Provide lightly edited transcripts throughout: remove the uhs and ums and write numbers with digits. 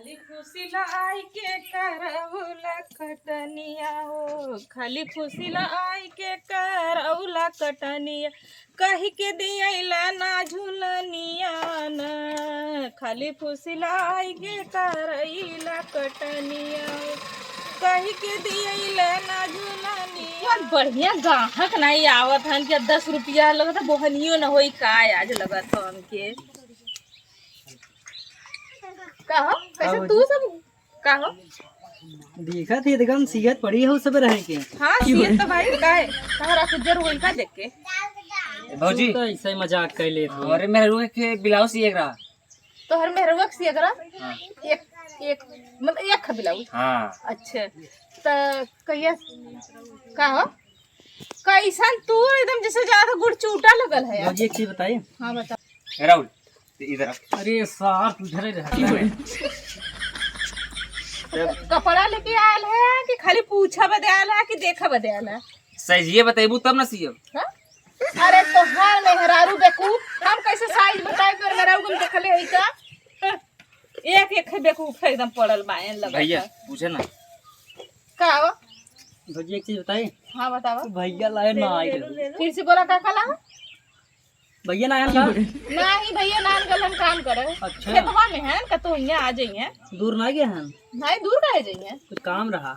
खाली फुसिला आई के करौला कटनिया हो, खाली फुसिला आई के करौला कटनिया, कही के दियला ना झुलनिया न, खाली फुसिला आई के करैला कटनिया, कही के दियला ना झुलनिया। बढ़िया गाहक नहीं आवत हन के 10 रुपया लगत बोहनियो न होई का आज लगत हन के कहो कैसे तू सब कहो देखा थे एकदम सियत पड़ी हो सब रहे के। हां सियत तो भाई काहे तहरा कुजर होई का देख के भौजी तो ऐसे ही मजाक कर ले थे। अरे मेरे रुए के ब्लाउज सिएगा तो हर में रुआ सिए करा हां एक एक मतलब एक ब्लाउज। हां अच्छा तो कहिया कहो कैसन तू एकदम जैसे ज्यादा गुड़ चूटा लगल है यार। जी एक चीज बताइए। हां बता राहुल इधर अरे सार तू इधर ही रह। कपड़ा लेके आयल है कि खाली पूछा बदे आयल है कि देखा बदे आयल है? साइज बताइबू तब ना सियो। हाँ? अरे तो हार मेहरारू बेकूफ हम कैसे साइज बताए कर मेहरारू को देखले है का एक एक बेकूफ एकदम पड़ल बायन लगा भैया पूछे ना का हो भौजी एक चीज बताइए। हां बताओ भैया लाए ना आए फिर से बोला का कला भैया ना आया का नहीं भैया नान गलन काम करे। अच्छा। खेतवा में है का तो यहां आ जाइए दूर ना गए हैं नहीं दूर का जाइए कुछ काम रहा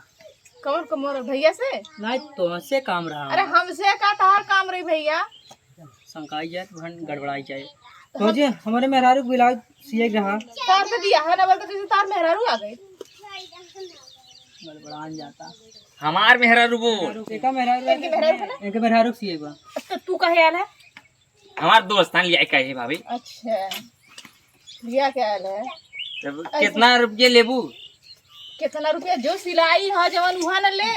कौन कमोर भैया से नहीं तो से काम रहा। अरे हमसे का तार काम रही भैया शंकाई जाए तो भन गड़बड़ाई जाए। भौजी हमारे मेहरारू ब्लाउज सिए रहा तार तो दिया है ना बोल तो जैसे तार मेहरारू आ गई गड़बड़ान जाता। हमार मेहरारू बोल एक मेहरारू इनकी मेहरारू का ना एक मेहरारू सिए बा। तो तू कहे आयल है? हमार दोस्तान लिया का है भाभी। अच्छा लिया क्या आयल है? तब कितना रुपये लेबू? कितना रुपया जो सिलाई है जवन वहाँ न ले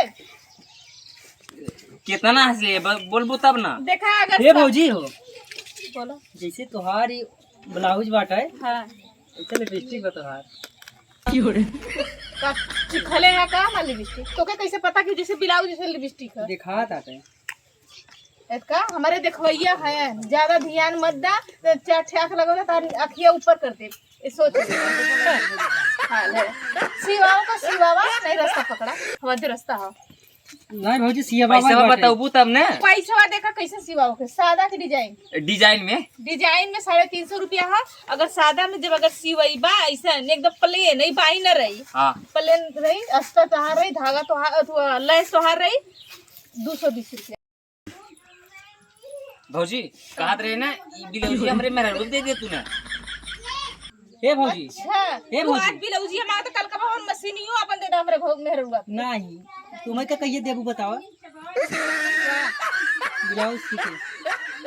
कितना ले बोलबू तब ना। देखा अगर ये भौजी हो बोलो जैसे तुम्हारी ब्लाउज बाटा है हाँ ऐसे लिपस्टिक बा तुम्हार का चिखले है का हमारी लिपस्टिक तो क्या कैसे पता कि जैसे ब्लाउज जैसे लिपस्टिक है दिखा ताते का हमारे देखवैया है ज्यादा ध्यान मत दा तो चार छाख लगोला तार अखिया ऊपर कर दे ये सोच हां ले सिवावा का सिवावा नहीं रास्ता पकड़ा हमारे रास्ता है नहीं भौजी सिया पैसा बाबा बताऊबू तब ना। पैसा देखा कैसे सिवाओ के सादा के डिजाइन डिजाइन में 350 रुपया है अगर सादा में जब अगर सिवई बा ऐसा एकदम प्लेन नहीं बाई न रही हां प्लेन रही अस्तर तोहार रही धागा तोहार लैस तोहार रही 220 रुपया। भौजी कहत रहे ना ई ब्लाउज हमरे मेहरारू दे दे तू ना। ए भौजी अच्छा ए तू भौजी आज ब्लाउजिया मांग तो कल का हम मशीनियो अपन दे दा हमरे भोग मेहरुआ नहीं तुम्हें क्या कहिए देबू बताओ ब्लाउज सीखे।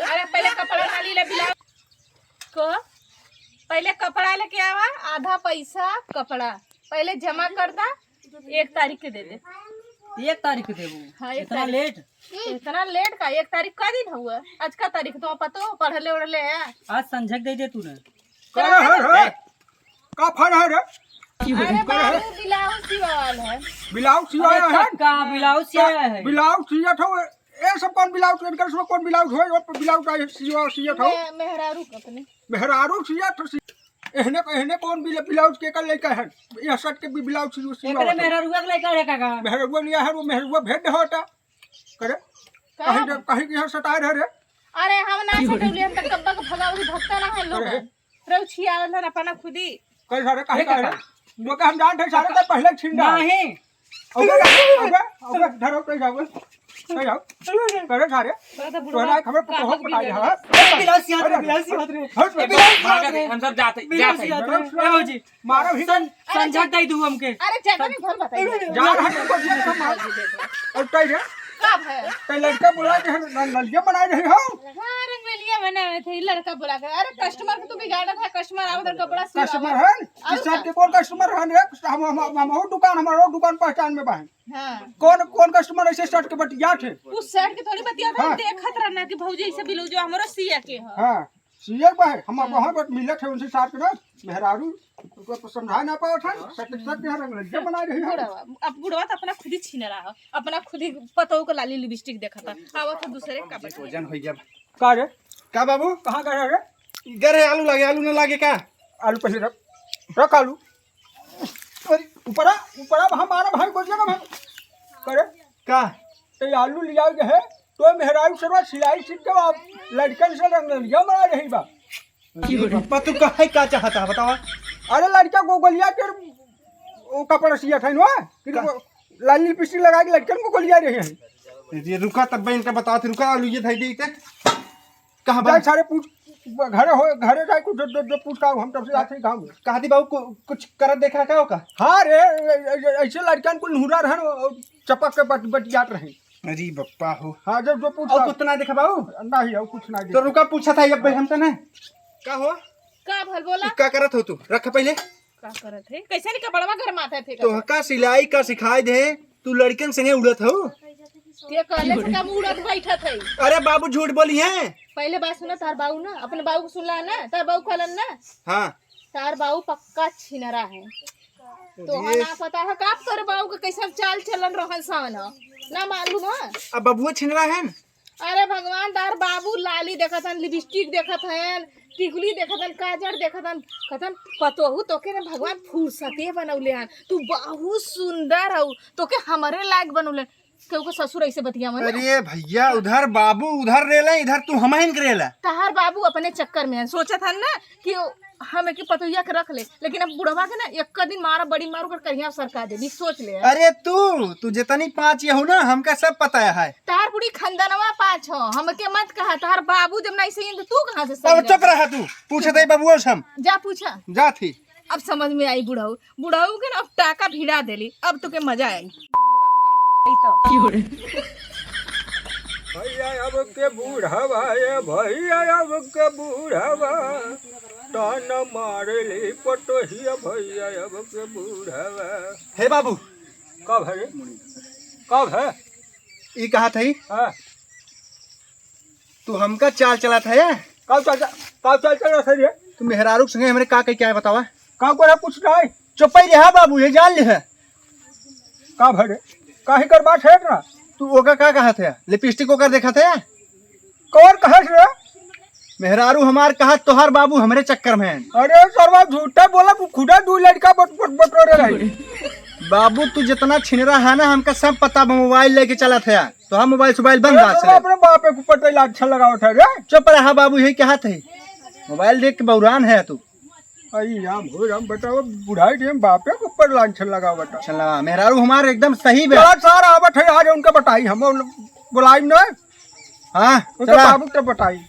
अरे पहले कपड़ा ना ली ले ब्लाउज को पहले कपड़ा लेके आवा आधा पैसा कपड़ा पहले जमा कर दा 1 तारीख के दे दे 1 तारीख को देबू। हाँ, 1 इतना तारीख। लेट इतना लेट का 1 तारीख का दिन हुआ आज का तारीख तो पतो पढ़ले उड़ले है आज संझक दे दे तू ने का फन है रे? अरे बाबू ब्लाउज सिवाल है ब्लाउज सिवाया है। का ब्लाउज सिया है ब्लाउज सियत हो ए सब कौन ब्लाउज इनकर सब कौन ब्लाउज हो वो ब्लाउज का सियत हो मेहरारू अपने मेहरारू सियत हो एहने कौन ब्लाउज के कर लेके है ये शर्ट के भी ब्लाउज सिवा एकरे मेरा रुआ के लेकर है काका मेहरुआ लिया है वो मेहरुआ भेज दे होता करे कहीं की सटाए रहे रे। अरे हम ना सटौली हम तक कब भगावरी भक्ता ना है लोग रौछी आवल है अपना खुदी कई सारे कहीं का है वो का हम जानते सारे के पहले छिंडा नहीं ओबे धरो कई जाओ कई जाओ करे सारे तो ना खबर को हो बता दे हां ब्लाउज सिया रे हम सब जाते जाते ए भौजी मारो ही संझक दे दू हमके। अरे जगह में घर बताइए जा रहा है को मार और कई रे कब है कई लड़का बोला कि नलिया बना रही हो हां रंगलिया बनावे थे लड़का बोला कर अरे कस्टमर को तू बिगाड़ा था कस्टमर आवत कपड़ा सिवा कस्टमर है इस साइड के कौन कस्टमर है रे हम हो दुकान हमारो दुकान पहचान में बाहर हां कौन कौन कस्टमर ऐसे शर्ट के बटिया थे उस साइड के थोड़ी बतिया था हाँ। देखत रहना कि भौजी ऐसे बिलो जो हमरो सिया के है हां सीए बाहर हम वहां पर मिले थे उनसे साथ के ना मेहरारू उनको समझा ना पाओ था शर्ट के रंग लगे बना रही है अब बुढ़वा तो अपना खुद ही छीन रहा है अपना खुद ही पतो को लाली लिपस्टिक देखा था आवत था दूसरे का बटिया वजन हो गया का रे का बाबू कहां गए रे गरे आलू लागे ना लागे का आलू पहले रख आलू ऊपरा ऊपरा हमारा भाई को जगह भाई करे का तो आलू लिया है तो मेहरारू सरवा सिलाई सीख के आप लड़कन से रंग लिया मरा रही बा पप्पा तू काहे का चाहता है बतावा? अरे लड़का को गोलिया के वो कपड़ा सिया था ना लाल लिपस्टिक लगा के लड़कन को गोलिया रहे हैं। ये रुका तब मैं इनका बताओ रुका आलू ये थाई दे कहां जाए सारे पूछ घरे जाए कुछ जो पूछ का हम तब से आते ही गाँव में कहा दी बाबू कुछ कर देखा का होगा? हाँ रे ऐसे लड़कन को नूरा रहे चपक के बट जात रहे। अरे बप्पा हो हाँ जब जो पूछ और कुछ ना देखा बाबू नहीं है कुछ ना तो रुका पूछा था अब हम तो ना का हो का भल बोला का करत हो तू रख पहले का करत है कैसे नहीं कपड़वा घर माथे थे तो का सिलाई का सिखाई दे तू लड़कन संगे उड़त हो के कहले से का मुड़त बैठा थे। अरे बाबू झूठ बोली है पहले बात सुना तार बाबू ना अपने बाबू को सुनला ना तार बाबू कहलन ना हाँ तार बाबू पक्का छिनरा है तो ना पता है का तोरे बाबू के कैसा चाल चलन रहन सहन ना मालूम है। अब बबुआ छिन रहा है अरे भगवान तार बाबू लाली देखत हन लिपस्टिक देखत हन टिकुली देखत हन काजर देखत हन कथन पतोहू तोके ना भगवान फुर्सते बनौले हन तू बहुत सुंदर हऊ तोके हमारे लायक बनौले केहू के ससुर ऐसे बतिया मन अरे भैया उधर बाबू उधर रेला इधर तू हमहिन करेला तहार बाबू अपने चक्कर में है सोचत हन ना कि हमें की पतोहिया के रख ले लेकिन अब बुढ़वा के ना एक दिन मारा बड़ी मारू कर कहिया सरका दे सोच ले। अरे तू जितनी पाँच ये हो ना हमका सब पता है तार बुढ़ी खंदनवा पाँच हो हमके मत कहा तार बाबू जब नहीं सही तो तू कहाँ से अब समझ चुप रहा तू पूछे थे बबुआ से हम जा पूछा जा थी अब समझ में आई बुढ़ाऊ बुढ़ाऊ के ना अब टाका भिड़ा देली अब तो के मजा आई भैया अब के बूढ़ावा भैया अब के बूढ़ावा तान मारे ले पटोहिया भैया अब के बूढ़ावा। हे बाबू कब है कब है ये कहा थी हाँ तू हमका चाल चला था या कब चल रहा सर ये तू मेहरारू संगे हमरे का क्या है बतावा? कब को कुछ नहीं चुप ही रहा बाबू ये जान ले है कब है काहे कर बात है ना तू ओका का कहा था लिपस्टिक ओकर देखा था कौन कहे रे मेहरारू हमार कहा तोहार बाबू हमरे चक्कर में है। अरे सरवा झूठा बोला खुदा दू लड़का बटोरे रही। बाबू तू जितना छिनरा है ना हमका सब पता मोबाइल लेके चला था तो हम मोबाइल बंद अपने बाप को पटेला अच्छा लगाओ था रे। चुप रहा बाबू यही कहा थे मोबाइल देख के बौरान है तू हम बताओ बुढ़ाई टाइम बापे के ऊपर लांछन लगाओ बता चला मेहरारू हमारे एकदम सही बे सारा आवत है आज उनका बताई हम बुलाई ना हाँ उनका बाबू तो बताई